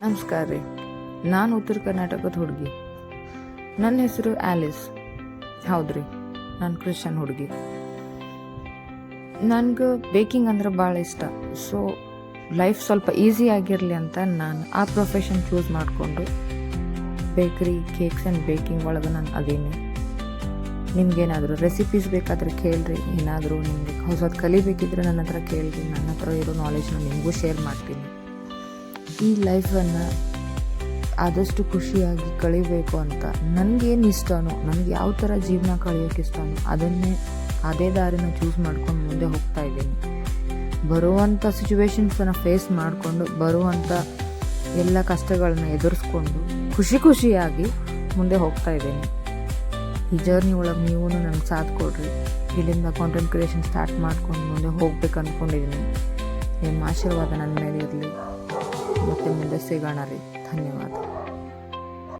ನಮಸ್ಕಾರ ರೀ. ನಾನು ಉತ್ತರ ಕರ್ನಾಟಕದ ಹುಡುಗಿ. ನನ್ನ ಹೆಸರು ಆಲಿಸ್. ಹೌದ್ರಿ, ನಾನು ಕ್ರಿಶ್ಚಿಯನ್ ಹುಡುಗಿ. ನನಗೆ ಬೇಕಿಂಗ್ ಅಂದ್ರೆ ಭಾಳ ಇಷ್ಟ. ಸೊ ಲೈಫ್ ಸ್ವಲ್ಪ ಈಸಿ ಆಗಿರಲಿ ಅಂತ ನಾನು ಆ ಪ್ರೊಫೆಷನ್ ಚೂಸ್ ಮಾಡಿಕೊಂಡು ಬೇಕ್ರಿ, ಕೇಕ್ಸ್ ಆ್ಯಂಡ್ ಬೇಕಿಂಗ್ ಒಳಗೆ ನಾನು ಅದೇನೆ. ನಿಮ್ಗೇನಾದರೂ ರೆಸಿಪೀಸ್ ಬೇಕಾದರೆ ಕೇಳಿರಿ. ಏನಾದರೂ ನಿಮಗೆ ಹೊಸದು ಕಲಿಬೇಕಿದ್ರೆ ನನ್ನ ಹತ್ರ ಕೇಳಿರಿ. ನನ್ನ ಹತ್ರ ಇರೋ ನಾಲೆಜ್ನ ನಿಮಗೂ ಶೇರ್ ಮಾಡ್ತೀನಿ. ಈ ಲೈಫನ್ನು ಆದಷ್ಟು ಖುಷಿಯಾಗಿ ಕಳಿಬೇಕು ಅಂತ ನನಗೇನು ಇಷ್ಟನೋ, ನನಗೆ ಯಾವ ಥರ ಜೀವನ ಕಳೆಯೋಕ್ಕೆ ಇಷ್ಟನೋ ಅದೇ ದಾರಿನ ಚೂಸ್ ಮಾಡ್ಕೊಂಡು ಮುಂದೆ ಹೋಗ್ತಾ ಇದ್ದೀನಿ. ಬರುವಂಥ ಸಿಚುವೇಶನ್ಸನ್ನು ಫೇಸ್ ಮಾಡಿಕೊಂಡು, ಬರುವಂಥ ಎಲ್ಲ ಕಷ್ಟಗಳನ್ನ ಎದುರಿಸ್ಕೊಂಡು ಖುಷಿಯಾಗಿ ಮುಂದೆ ಹೋಗ್ತಾ ಇದ್ದೀನಿ. ಈ ಜರ್ನಿ ಒಳಗೆ ನೀವು ನನಗೆ ಸಾಥ್ ಕೊಡ್ರಿ. ಇಲ್ಲಿಂದ ಕಾಂಟೆಂಟ್ ಕ್ರಿಯೇಷನ್ ಸ್ಟಾರ್ಟ್ ಮಾಡ್ಕೊಂಡು ಮುಂದೆ ಹೋಗ್ಬೇಕು ಅಂದ್ಕೊಂಡಿದ್ದೀನಿ. ನಿಮ್ಮ ಆಶೀರ್ವಾದ ನನ್ನ ಮೇಲೆ ಇರಲಿ. ಮತ್ತೆ ಮುಂದೆ ಸಿಗೋಣ ರೀ. ಧನ್ಯವಾದ.